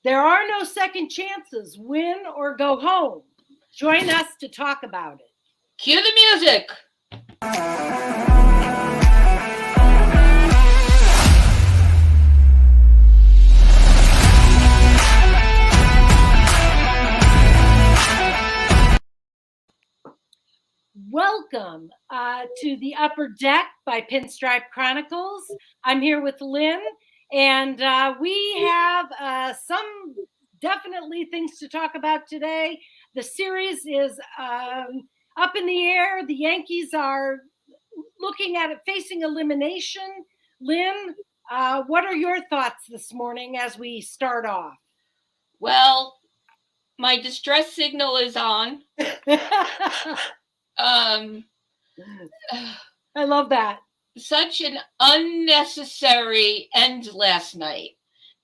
There are no second chances, win or go home. Join us to talk about it. Cue the music. Welcome to the Upper Deck by Pinstripe Chronicles. I'm here with Lynn, and we have some definitely things to talk about today. The series is up in the air. The Yankees are looking at it, facing elimination. Lynn, what are your thoughts this morning as we start off? Well, my distress signal is on. I love that. Such an unnecessary end last night.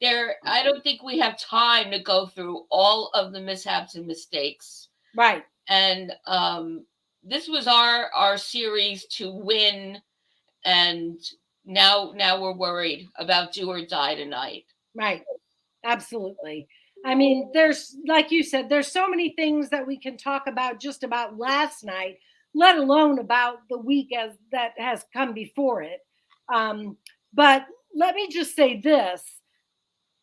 I don't think we have time to go through all of the mishaps and mistakes. Right. And this was our series to win, and now we're worried about do or die tonight. Right. Absolutely. I mean, there's, like you said, there's so many things that we can talk about just about last night, let alone about the week that has come before it. But let me just say this.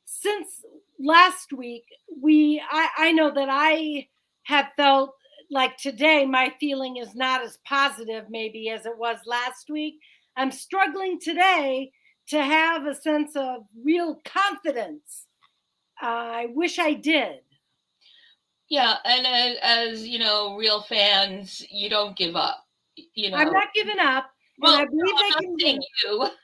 Since last week, I know that I have felt like today my feeling is not as positive maybe as it was last week. I'm struggling today to have a sense of real confidence. I wish I did. Yeah, and as you know, real fans, you don't give up. I'm not giving up. Well, I believe they can win.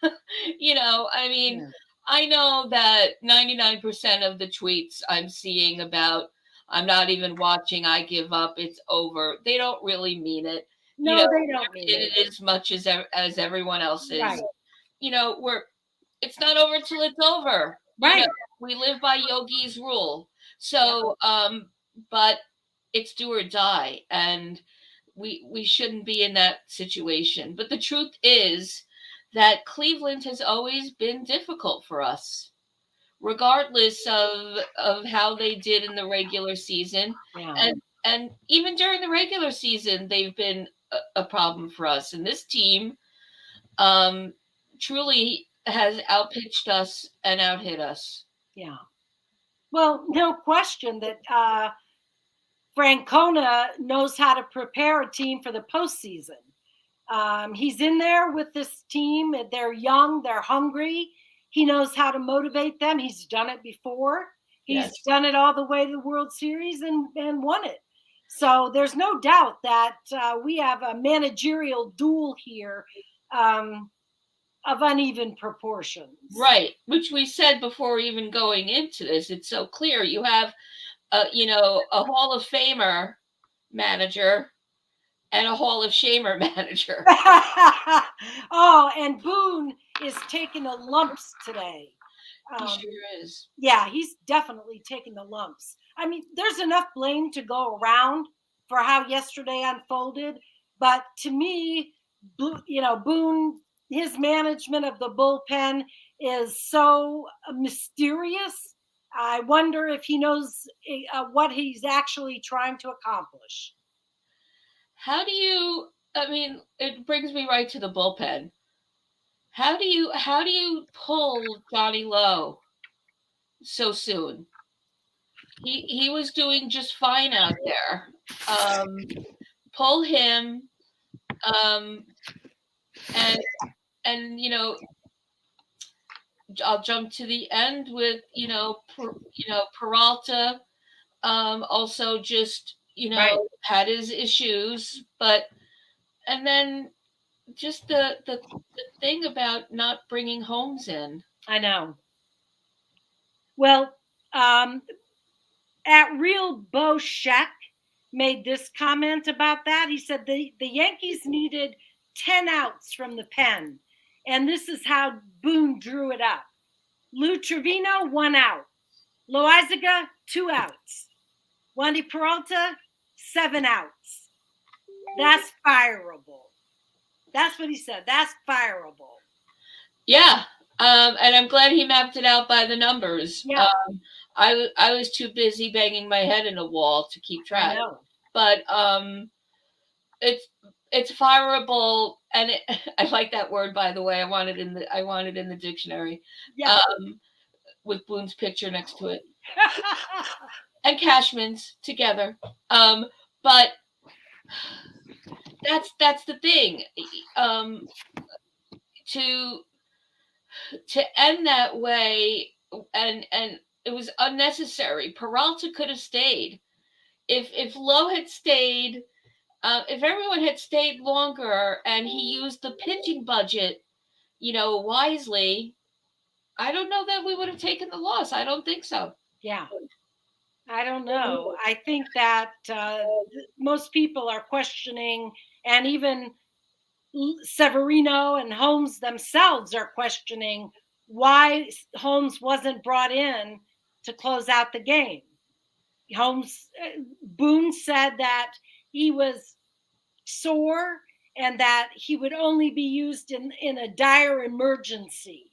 I mean, yeah. I know that 99% of the tweets I'm seeing about I'm not even watching, I give up, it's over. They don't really mean it. No, they don't mean it as much as everyone else is. Right. It's not over till it's over. Right. We live by Yogi's rule. So, but it's do or die, and we shouldn't be in that situation. But the truth is that Cleveland has always been difficult for us, regardless of how they did in the regular season. Yeah. And even during the regular season, they've been a problem for us. And this team truly has outpitched us and outhit us. Yeah. Well, no question that Francona knows how to prepare a team for the postseason. He's in there with this team. They're young. They're hungry. He knows how to motivate them. He's done it before. He's done it all the way to the World Series and won it. So there's no doubt that we have a managerial duel here of uneven proportions. Right, which we said before even going into this. It's so clear. You have, a Hall of Famer manager and a Hall of Shamer manager. Oh, and Boone is taking the lumps today. He sure is. Yeah, he's definitely taking the lumps. I mean, there's enough blame to go around for how yesterday unfolded. But to me, Boone, his management of the bullpen is so mysterious. I wonder if he knows what he's actually trying to accomplish. It brings me right to the bullpen. How do you pull Johnny Lowe so soon? He was doing just fine out there. Pull him, and I'll jump to the end with Peralta. Also just Right. had his issues, and then just the thing about not bringing Holmes in. I know. Well, at Real Bo Sheck made this comment about that. He said the Yankees needed 10 outs from the pen, and this is how Boone drew it up. Lou Trevino, 1 out. Loaizaga, 2 outs. Wandy Peralta, 7 outs. That's fireable. That's what he said. That's fireable. Yeah. And I'm glad he mapped it out by the numbers. Yeah. I was too busy banging my head in a wall to keep I track. know. But it's it's fireable, and I like that word, by the way. I want it in the dictionary. Yeah. With Boone's picture next to it. And Cashman's together. But that's the thing. To end that way, and it was unnecessary. Peralta could have stayed. If Lowe had stayed, if everyone had stayed longer and he used the pitching budget, wisely, I don't know that we would have taken the loss. I don't think so. Yeah. I don't know. I think that most people are questioning, and even Severino and Holmes themselves are questioning why Holmes wasn't brought in to close out the game. Boone said that he was sore and that he would only be used in a dire emergency,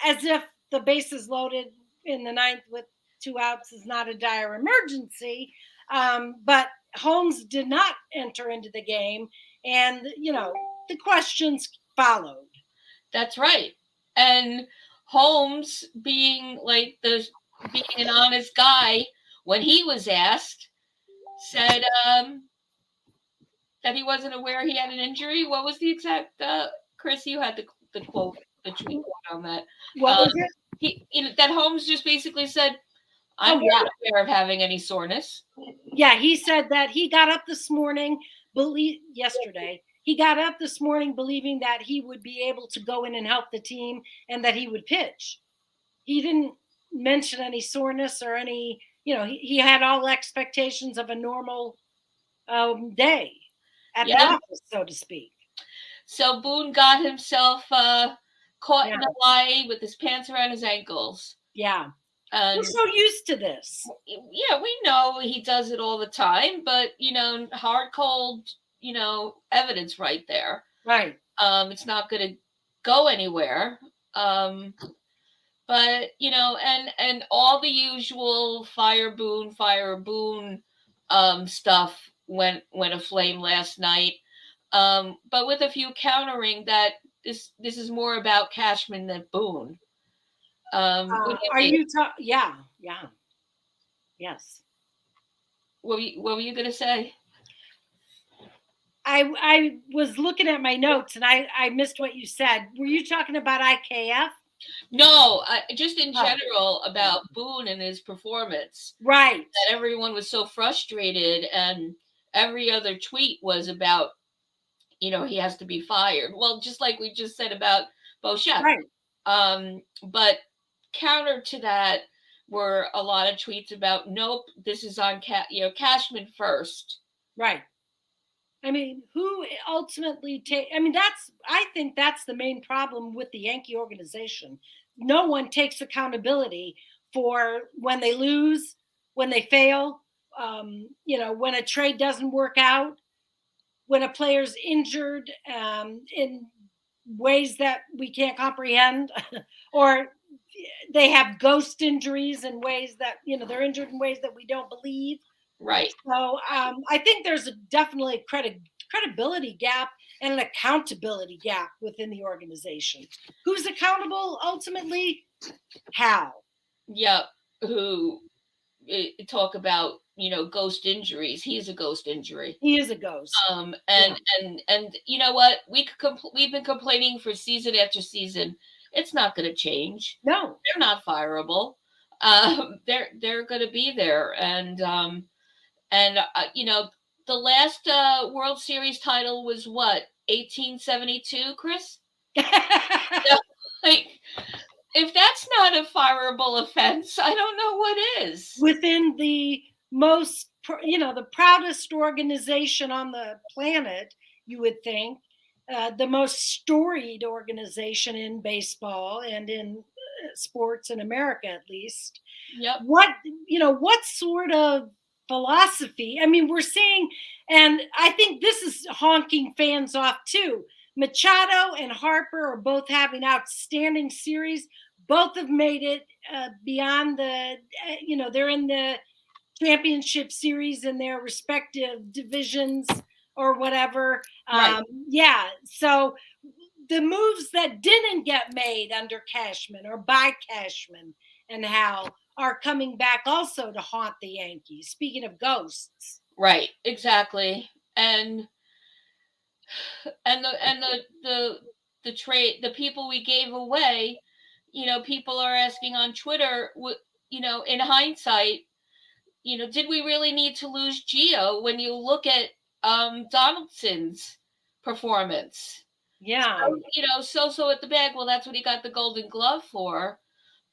as if the bases loaded in the ninth with 2 outs is not a dire emergency. But Holmes did not enter into the game, and the questions followed. That's right. And Holmes, being an honest guy, when he was asked, said that he wasn't aware he had an injury. What was the exact? Chris, you had the quote, the tweet on that. What was it? That Holmes just basically said, "I'm not aware of having any soreness." Yeah, he said that he got up this morning, yesterday. He got up this morning believing that he would be able to go in and help the team and that he would pitch. He didn't mention any soreness or any, he had all expectations of a normal day at the office, so to speak. So Boone got himself caught in a lie with his pants around his ankles. Yeah. We're so used to this. Yeah, we know he does it all the time, but hard, cold, evidence right there. Right. It's not going to go anywhere. But and all the usual fire Boone stuff went aflame last night. But with a few countering that this is more about Cashman than Boone. Are you talking? Yeah. Yes. What were you gonna say? I was looking at my notes and I missed what you said. Were you talking about IKF? No, just in general about Boone and his performance. Right. That everyone was so frustrated, and every other tweet was about, he has to be fired. Well, just like we just said about Beauchamp. Right. But counter to that were a lot of tweets about, nope, this is on Cashman first. Right. I mean, who ultimately I think that's the main problem with the Yankee organization. No one takes accountability for when they lose, when they fail, when a trade doesn't work out, when a player's injured in ways that we can't comprehend, or they have ghost injuries in ways that, they're injured in ways that we don't believe. Right. So I think there's definitely a credibility gap and an accountability gap within the organization. Who's accountable ultimately? Hal. Yeah. Who talk about, ghost injuries. He's a ghost injury. He is a ghost. And you know what? We've been complaining for season after season. It's not going to change. No, they're not fireable. They're going to be there, and the last World Series title was what, 1872, Chris? Like, if that's not a fireable offense, I don't know what is. Within the most, the proudest organization on the planet, you would think, the most storied organization in baseball and in sports in America, at least. Yep. What sort of philosophy? I mean, we're seeing, and I think this is honking fans off too. Machado and Harper are both having outstanding series. Both have made it beyond they're in the championship series in their respective divisions or whatever. Right. Yeah. So the moves that didn't get made under Cashman or by Cashman and Hal are coming back also to haunt the Yankees. Speaking of ghosts. Right. Exactly. And the trade, the people we gave away, people are asking on Twitter, in hindsight, did we really need to lose Gio when you look at Donaldson's performance? Yeah. So at the bag. Well, that's what he got the Golden Glove for.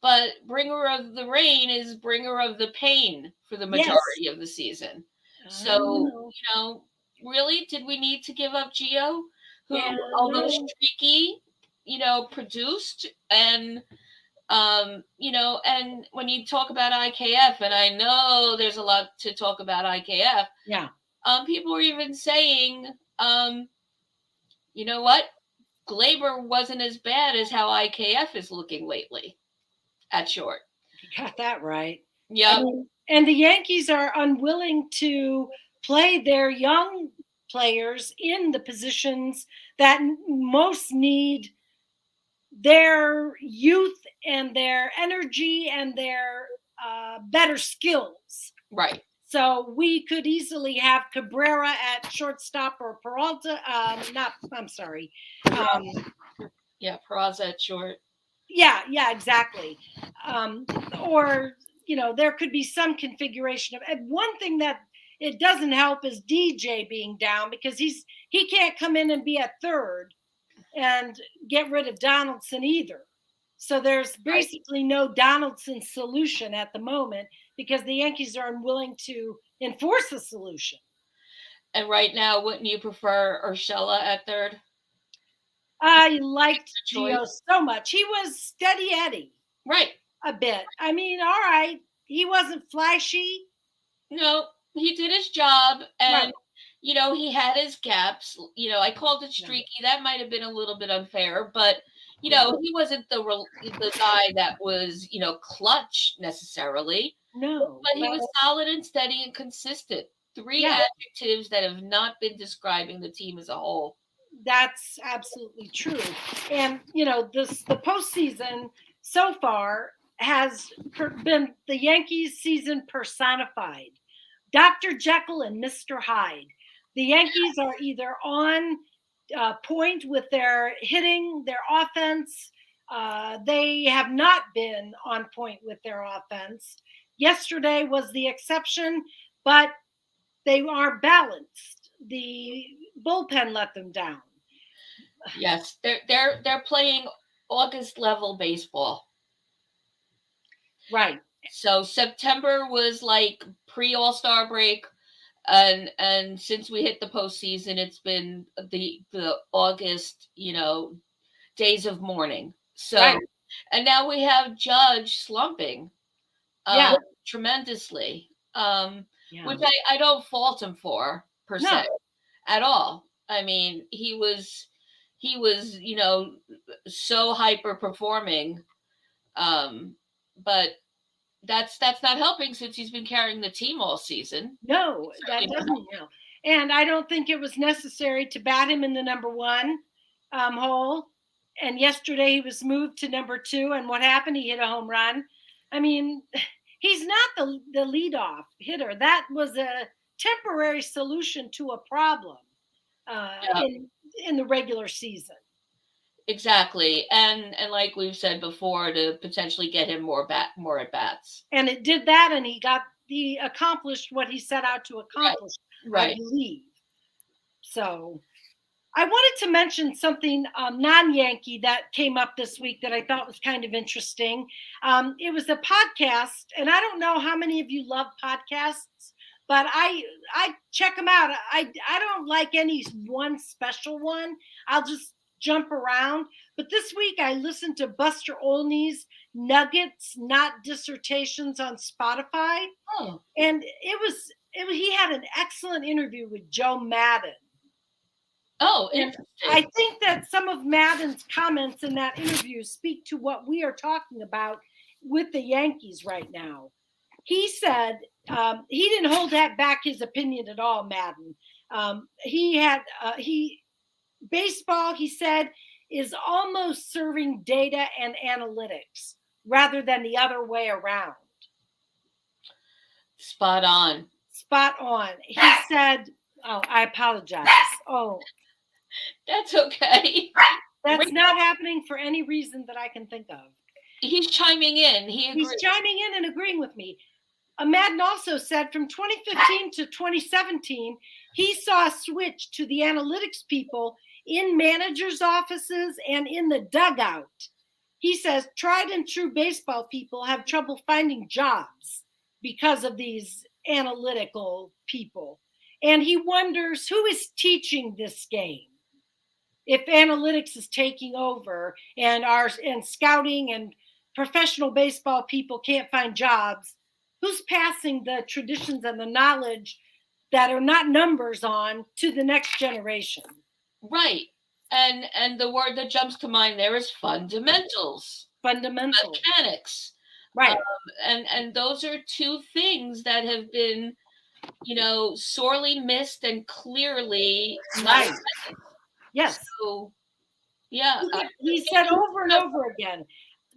But bringer of the rain is bringer of the pain for the majority Yes. of the season. So, really, did we need to give up Gio, who, Yeah, although no. streaky, produced and and when you talk about IKF, and I know there's a lot to talk about IKF, Yeah. people were even saying, you know what, Glaber wasn't as bad as how IKF is looking lately at short. You got that right. Yep. And the Yankees are unwilling to play their young players in the positions that most need their youth and their energy and their better skills. Right. So we could easily have Cabrera at shortstop or Peralta. I'm sorry. Yeah, Peraza at short. Yeah, exactly. Or there could be some configuration of. And one thing that it doesn't help is DJ being down because he can't come in and be a third and get rid of Donaldson either. So there's basically no Donaldson solution at the moment because the Yankees are unwilling to enforce a solution. And right now, wouldn't you prefer Urshela at third? I liked Gio so much. He was steady Eddie. Right. A bit. I mean, all right. He wasn't flashy. No, he did his job, and Right. He had his gaps. I called it streaky. That might have been a little bit unfair, but he wasn't the guy that was clutch necessarily. No, but he was solid and steady and consistent. Three adjectives that have not been describing the team as a whole. That's absolutely true. And the postseason so far has been the Yankees season personified. Dr. Jekyll and Mr. Hyde. The Yankees are either on point with their hitting, their offense. They have not been on point with their offense. Yesterday was the exception, but they are balanced. The bullpen let them down. Yes, they're playing August level baseball. Right. So September was like pre All-Star break, and since we hit the postseason, it's been the August, days of mourning. So, and now we have Judge slumping, tremendously, which I don't fault him for per se at all. I mean, he was so hyper performing, but that's not helping since he's been carrying the team all season. No, that doesn't help. And I don't think it was necessary to bat him in the number one hole. And yesterday he was moved to number two. And what happened? He hit a home run. I mean, he's not the leadoff hitter. That was a temporary solution to a problem in the regular season. Exactly. And like we've said before, to potentially get him more at bats. And it did that, and he accomplished what he set out to accomplish, I believe. So I wanted to mention something non-Yankee that came up this week that I thought was kind of interesting. It was a podcast, and I don't know how many of you love podcasts, but I check them out. I don't like any one special one. I'll just jump around. But this week I listened to Buster Olney's Nuggets, Not Dissertations on Spotify. Oh. And he had an excellent interview with Joe Madden. Oh, And interesting. I think that some of Madden's comments in that interview speak to what we are talking about with the Yankees right now. He said he didn't hold that back his opinion at all, Madden. He baseball, he said, is almost serving data and analytics rather than the other way around. Spot on. Spot on. He said, oh, I apologize. Oh, That's okay. that's not happening for any reason that I can think of. He's chiming in. He agrees. He's chiming in and agreeing with me. Madden also said from 2015 to 2017, he saw a switch to the analytics people in managers' offices and in the dugout. He says tried and true baseball people have trouble finding jobs because of these analytical people. And he wonders who is teaching this game. If analytics is taking over and scouting and professional baseball people can't find jobs, who's passing the traditions and the knowledge that are not numbers on to the next generation? Right. And the word that jumps to mind there is fundamentals. Fundamentals. Mechanics. Right. And those are two things that have been, sorely missed and clearly right. Yes. So, yeah. He said over and over again,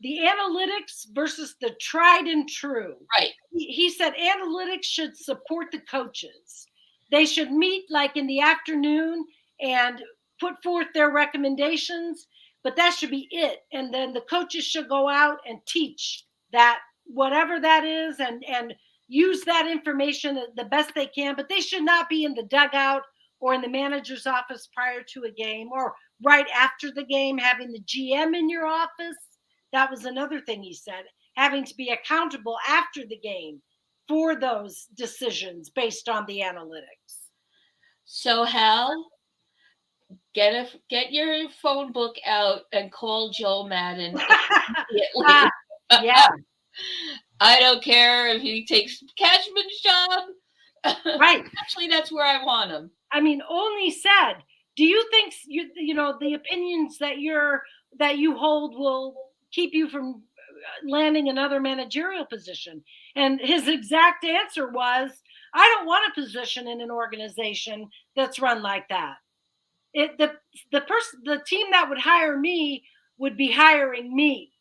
the analytics versus the tried and true. Right. He said analytics should support the coaches. They should meet like in the afternoon and put forth their recommendations, but that should be it. And then the coaches should go out and teach that whatever that is and use that information the best they can, but they should not be in the dugout or in the manager's office prior to a game or right after the game, having the GM in your office. That was another thing he said, having to be accountable after the game for those decisions based on the analytics. So Hal, get your phone book out and call Joe Madden immediately. Yeah. I don't care if he takes Cashman's job. Right. Actually, that's where I want him. I mean, only said, do you think the opinions that you hold will keep you from landing another managerial position? And his exact answer was, I don't want a position in an organization that's run like that. The team that would hire me would be hiring me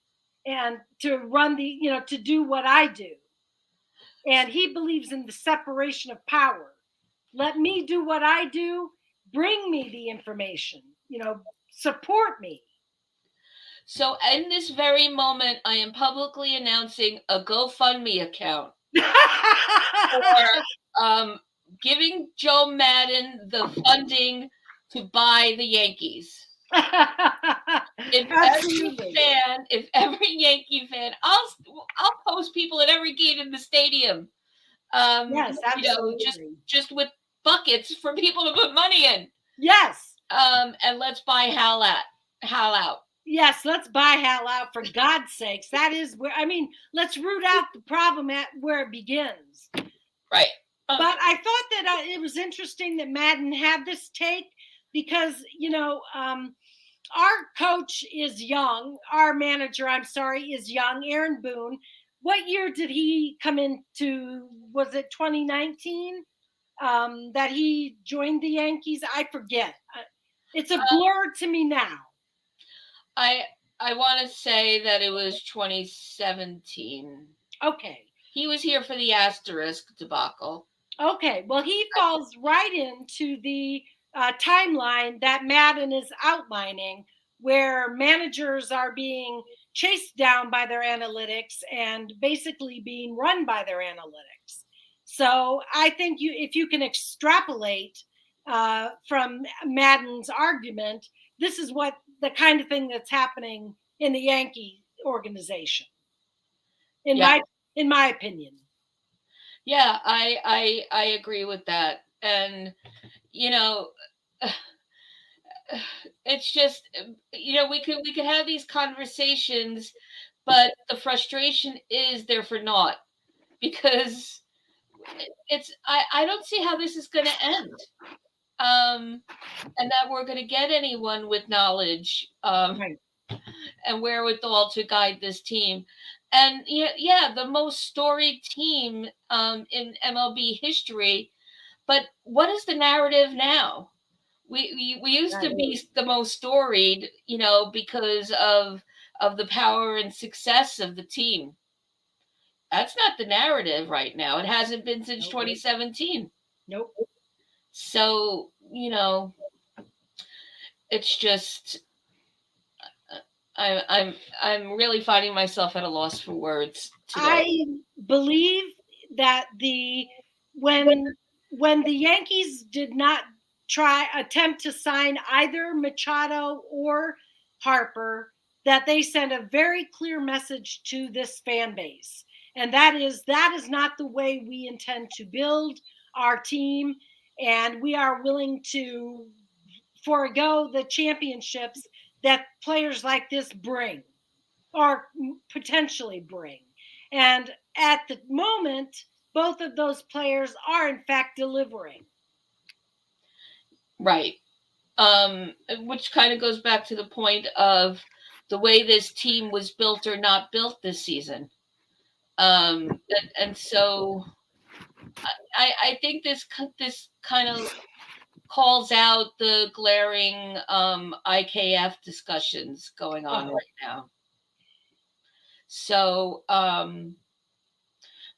and to run to do what I do. And he believes in the separation of power. Let me do what I do, bring me the information, support me. So in this very moment, I am publicly announcing a GoFundMe account for giving Joe Madden the funding to buy the Yankees. If every Yankee fan, I'll post people at every gate in the stadium. Yes, absolutely. Just with buckets for people to put money in. Yes. And let's buy Hal out. Yes, let's buy Hal out, for God's sakes. That is where, let's root out the problem at where it begins. Right. But I thought that it was interesting that Madden had this take because, our coach is young. Our manager, is young, Aaron Boone. What year did he come into? Was it 2019 that he joined the Yankees? I forget. It's a blur to me now. I want to say that it was 2017. Okay. He was here for the asterisk debacle. Okay. Well, he falls right into the timeline that Madden is outlining, where managers are being chased down by their analytics and basically being run by their analytics. So I think if you can extrapolate from Madden's argument, this is what the kind of thing that's happening in the Yankee organization, in my opinion. Yeah, I agree with that. And, it's just, we could have these conversations, but the frustration is there for naught, because I don't see how this is going to end. and that we're going to get anyone with knowledge Right. and wherewithal to guide this team. And yeah, the most storied team in MLB history. But what is the narrative now? We used to Right. be the most storied, because of the power and success of the team. That's not the narrative right now. It hasn't been since Nope. 2017. Nope. So, it's just I'm really finding myself at a loss for words today. I believe that when the Yankees did not attempt to sign either Machado or Harper, that they sent a very clear message to this fan base. And that is not the way we intend to build our team, and we are willing to forego the championships that players like this bring or potentially bring. And at the moment, both of those players are in fact delivering. Right. Which kind of goes back to the point of the way this team was built or not built this season. And so I think this kind of calls out the glaring IKF discussions going on right now. So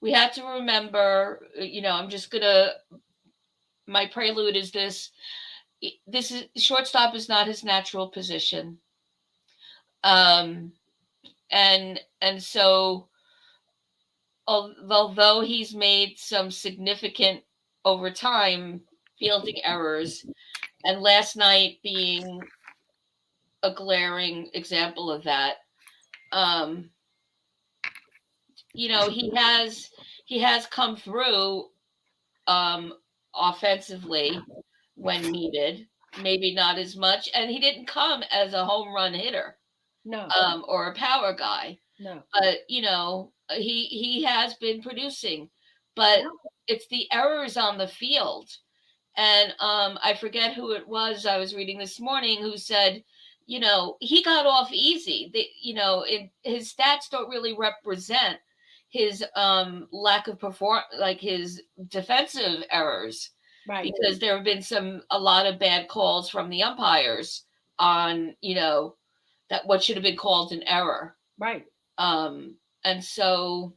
we have to remember, I'm just gonna. My prelude is this. This is shortstop is not his natural position. And so although he's made some significant over time fielding errors, and last night being a glaring example of that, he has come through offensively when needed, maybe not as much, and he didn't come as a home run hitter. No. Or a power guy. No. But he has been producing, but it's the errors on the field. And I forget who it was I was reading this morning who said, he got off easy. His stats don't really represent his lack of like his defensive errors. Right. Because there have been a lot of bad calls from the umpires on, that what should have been called an error. Right. And so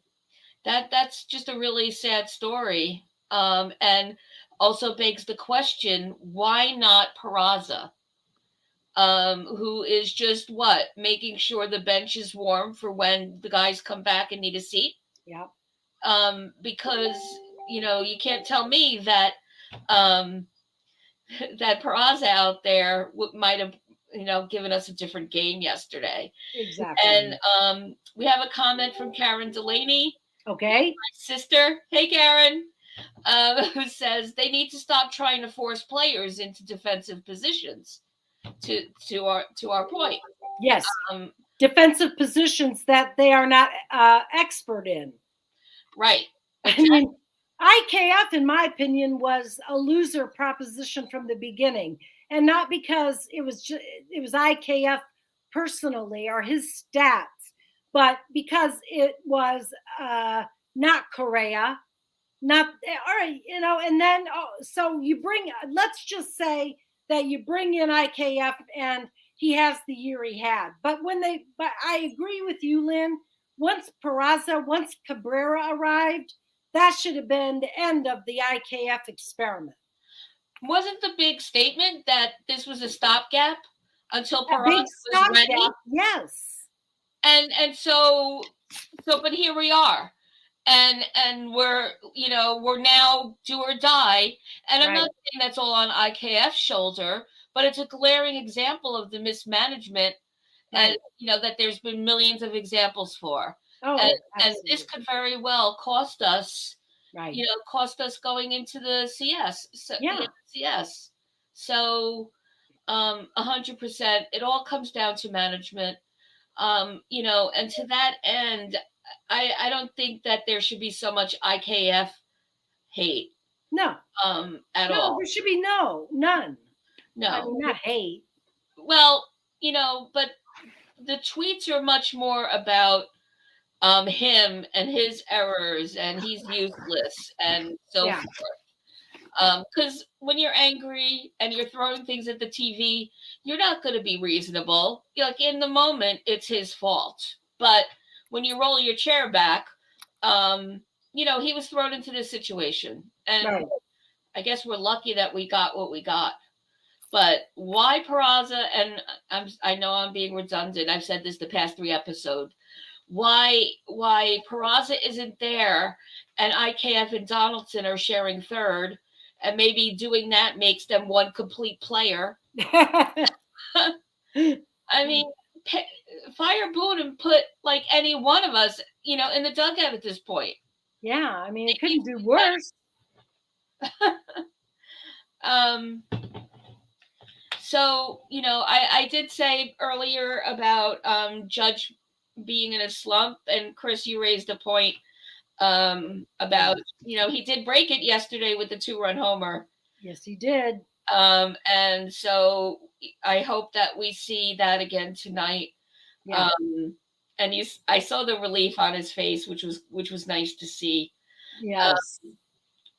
that's just a really sad story. And also begs the question, why not Peraza? Who is just making sure the bench is warm for when the guys come back and need a seat. Yeah. Because, you can't tell me that that Peraza out there might have, given us a different game yesterday. Exactly. And we have a comment from Karen Delaney. Okay. My sister. Hey, Karen. Who says they need to stop trying to force players into defensive positions. To our point. Yes. Defensive positions that they are not expert in. Right. I mean, IKF, in my opinion, was a loser proposition from the beginning, and not because it was IKF personally or his stats, but because it was not Correa, not all right, and then so let's just say that you bring in IKF and he has the year he had, but I agree with you, Lynn. Once Cabrera arrived, that should have been the end of the IKF experiment. Wasn't the big statement that this was a stopgap until Peraza was ready? Yes. And so, but here we are, and we're now do or die. And I'm not saying that's all on IKF's shoulder, but it's a glaring example of the mismanagement, and that there's been millions of examples for. And this could very well cost us, going into the CS. The CS. So, 100%, it all comes down to management. And to that end, I don't think that there should be so much IKF hate. No, at no, all. there should be none. I No. mean, not hate. Well, but the tweets are much more about him and his errors, and he's useless and so Yeah, forth. Because when you're angry and you're throwing things at the TV, you're not going to be reasonable. Like in the moment, it's his fault. But when you roll your chair back, he was thrown into this situation, and right. I guess we're lucky that we got what we got. But why Peraza? And I know I'm being redundant. I've said this the past 3 episodes. Why Peraza isn't there, and IKF and Donaldson are sharing third, and maybe doing that makes them one complete player. I mean, fire Boone and put like any one of us, in the dugout at this point. Yeah, I mean, it couldn't do worse. So, I did say earlier about Judge being in a slump, and Chris, you raised a point about, he did break it yesterday with the 2-run homer. Yes, he did. And so I hope that we see that again tonight. Yeah. And I saw the relief on his face, which was nice to see. Yes.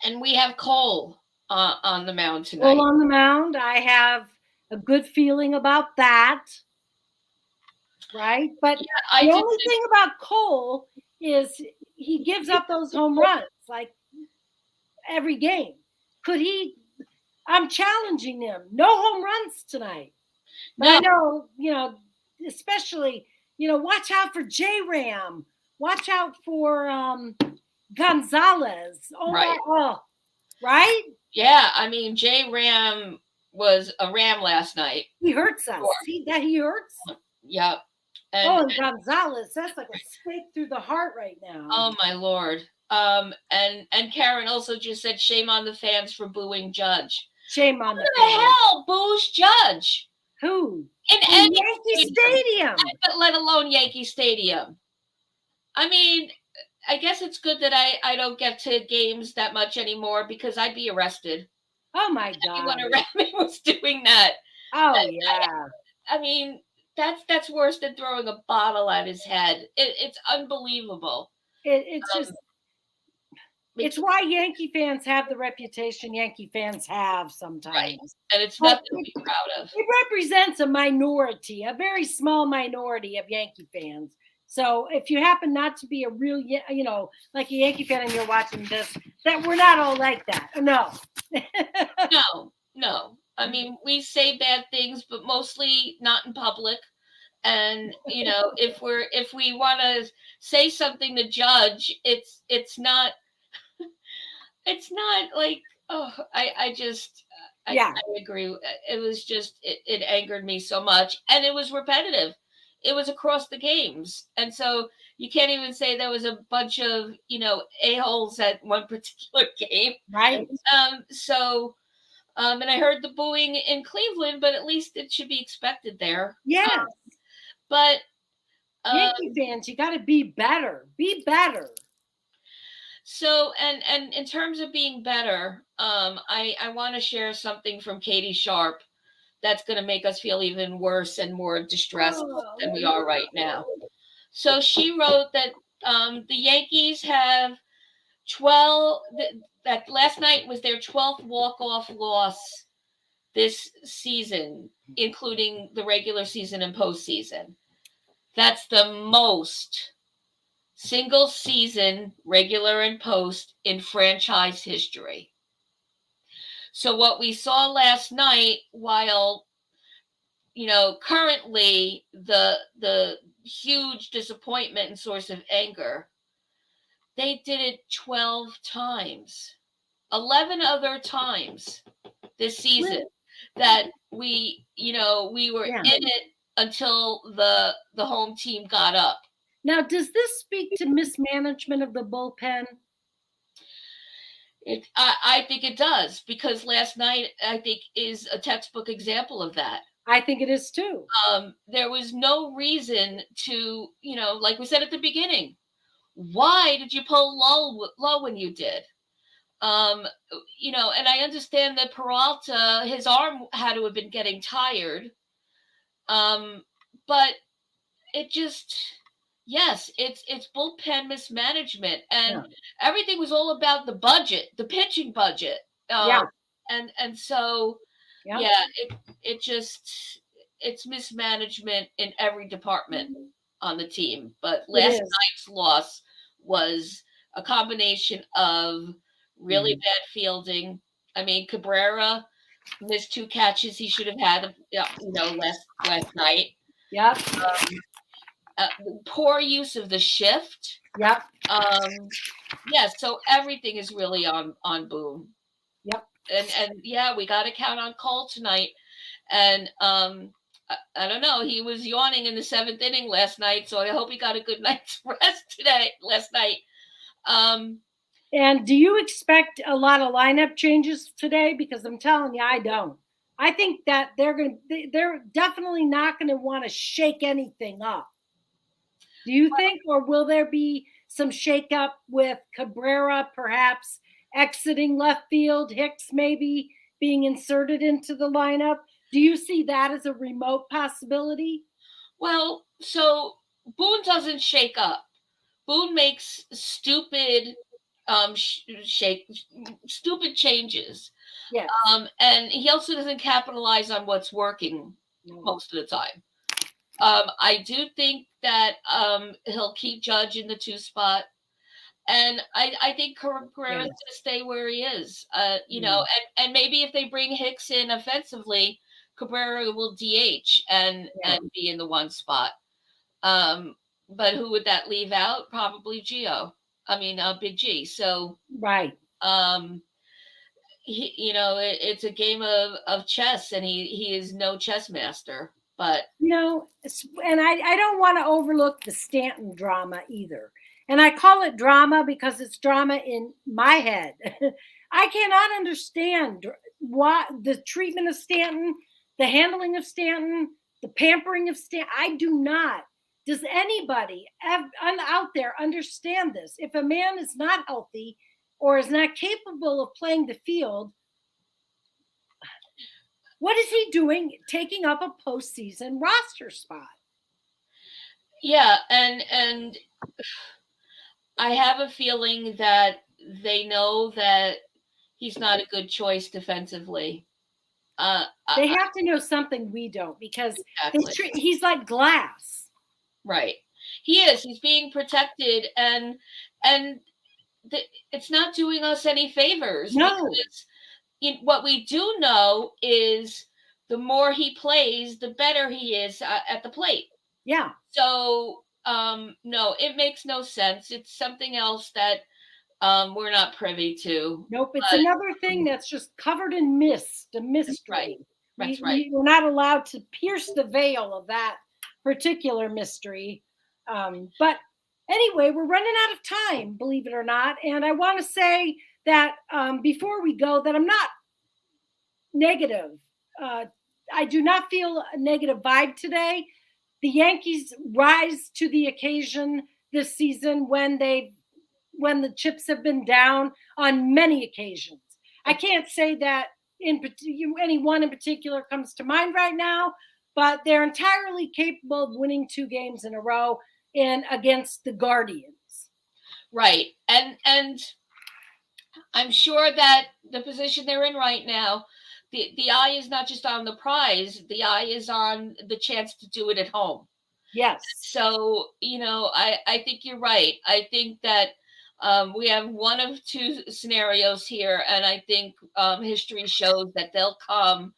And we have Cole on the mound tonight. Cole on the mound. I have a good feeling about that. Right? But the only thing about Cole is he gives up those home runs like every game. Could he? I'm challenging him. No home runs tonight. But I know, especially, watch out for J-Ram. Watch out for Gonzalez. Oh, right. Right? Yeah, I mean, J-Ram was a ram last night. He hurts us. He hurts. Yep. And Gonzalez, that's like a stake through the heart right now. Oh my Lord. And Karen also just said, shame on the fans for booing Judge. Shame on the fans. Who the hell boos Judge? Who? In Yankee Stadium. But let alone Yankee Stadium. I mean, I guess it's good that I don't get to games that much anymore because I'd be arrested. Oh my God. Anyone around me was doing that. Oh yeah. I mean, that's worse than throwing a bottle at his head. It's unbelievable. It's just it's why Yankee fans have the reputation Yankee fans have sometimes. Right. And it's nothing to be proud of. It represents a minority, a very small minority of Yankee fans. So if you happen not to be a real, like a Yankee fan and you're watching this, that we're not all like that. No. No. I mean, we say bad things, but mostly not in public. And, if we want to say something to Judge, it's not like, I agree. It was just, it angered me so much, and it was repetitive. It was across the games. And so you can't even say there was a bunch of, a-holes at one particular game. Right. And I heard the booing in Cleveland, but at least it should be expected there. Yeah. But Yankee fans, you got to be better. Be better. So, and in terms of being better, I want to share something from Katie Sharp that's going to make us feel even worse and more distressed than we are right now. So she wrote that the Yankees have 12, that last night was their 12th walk-off loss this season, including the regular season and postseason. That's the most single season, regular and post, in franchise history. So what we saw last night, while, currently the huge disappointment and source of anger, they did it 12 times, 11 other times this season that we were in it until the home team got up. Now, does this speak to mismanagement of the bullpen? I think it does, because last night, I think, is a textbook example of that. I think it is too. There was no reason to, like we said at the beginning, why did you pull low when you did? Um, and I understand that Peralta, his arm had to have been getting tired. But it just, yes, it's bullpen mismanagement, and Yeah. everything was all about the budget, the pitching budget. Yeah. And so, Yeah. yeah, it's mismanagement in every department on the team. But It last is. night's loss was a combination of really Mhm. bad fielding. I mean, Cabrera missed two catches he should have had, last night. Yep. Uh, Poor use of the shift. Yep. Yeah, so everything is really on Boone. Yep. And yeah, we got to count on Cole tonight. And I don't know, he was yawning in the seventh inning last night, so I hope he got a good night's rest last night. And do you expect a lot of lineup changes today? Because I'm telling you, I don't. I think that they're definitely not going to want to shake anything up. Do you think, or will there be some shakeup with Cabrera perhaps exiting left field, Hicks maybe being inserted into the lineup? Do you see that as a remote possibility? Well, so Boone doesn't shake up. Boone makes stupid stupid changes. Yes. And he also doesn't capitalize on what's working most of the time. I do think that he'll keep Judge in the 2 spot. And I think Carrera's going to stay where he is. And maybe if they bring Hicks in offensively, Cabrera will DH and be in the 1 spot. But who would that leave out? Probably Big G. So right. It's a game of chess, and he is no chess master. But and I don't want to overlook the Stanton drama either. And I call it drama because it's drama in my head. I cannot understand what the treatment of Stanton, the handling of Stanton, the pampering of Stanton. I do not. Does anybody out there understand this? If a man is not healthy or is not capable of playing the field, what is he doing taking up a postseason roster spot? Yeah, and I have a feeling that they know that he's not a good choice defensively. They have to know something we don't, because exactly. He's like glass. Right. He is. He's being protected, and it's not doing us any favors. No. Because what we do know is the more he plays, the better he is at the plate. Yeah. So, no, it makes no sense. It's something else that we're not privy to. Nope. It's another thing that's just covered in mist, a mystery. That's right. We're not allowed to pierce the veil of that particular mystery. But anyway, we're running out of time, believe it or not. And I want to say that before we go, that I'm not negative. I do not feel a negative vibe today. The Yankees rise to the occasion this season when the chips have been down on many occasions. I can't say that any one in particular comes to mind right now, but they're entirely capable of winning 2 games in a row against the Guardians. Right. And I'm sure that the position they're in right now, the eye is not just on the prize, the eye is on the chance to do it at home. Yes. So, I think you're right. I think that we have one of 2 scenarios here, and I think history shows that they'll come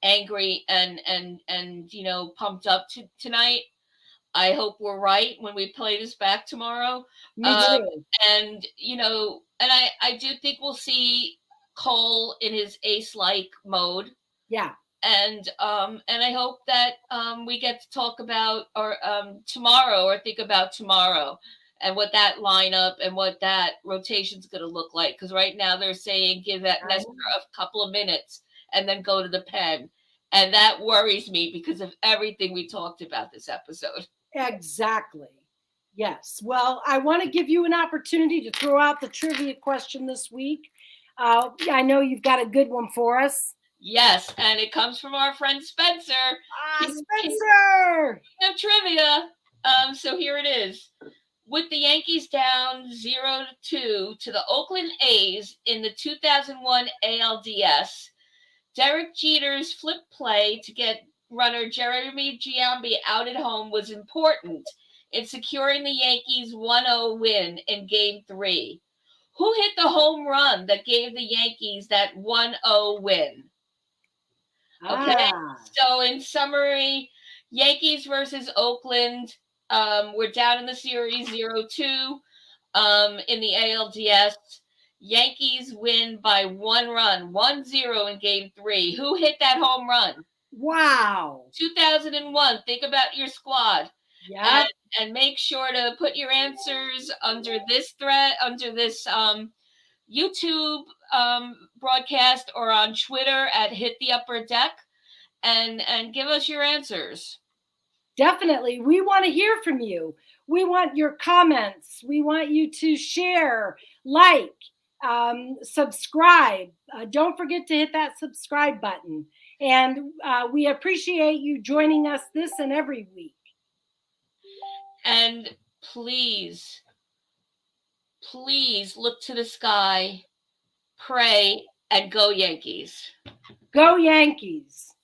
angry and pumped up tonight. I hope we're right when we play this back tomorrow. Me too. And I do think we'll see Cole in his ace-like mode. Yeah. And I hope that we get to talk about tomorrow, or think about tomorrow, and what that lineup and what that rotation is going to look like. Because right now they're saying give that Nestor a couple of minutes and then go to the pen. And that worries me because of everything we talked about this episode. Exactly. Yes. Well, I want to give you an opportunity to throw out the trivia question this week. I know you've got a good one for us. Yes, and it comes from our friend Spencer. Spencer! No trivia. So here it is. With the Yankees down 0-2 to the Oakland A's in the 2001 ALDS, Derek Jeter's flip play to get runner Jeremy Giambi out at home was important in securing the Yankees' 1-0 win in Game 3. Who hit the home run that gave the Yankees that 1-0 win? Okay, so in summary, Yankees versus Oakland. We're down in the series 0-2 in the ALDS. Yankees win by 1 run, 1-0 in Game 3. Who hit that home run? Wow. 2001. Think about your squad. Yeah. And make sure to put your answers under this thread, under this YouTube broadcast, or on Twitter at Hit the Upper Deck, and give us your answers. Definitely. We want to hear from you. We want your comments. We want you to share, like, subscribe. Don't forget to hit that subscribe button. And we appreciate you joining us this and every week. And please, please look to the sky, pray, and go Yankees. Go Yankees.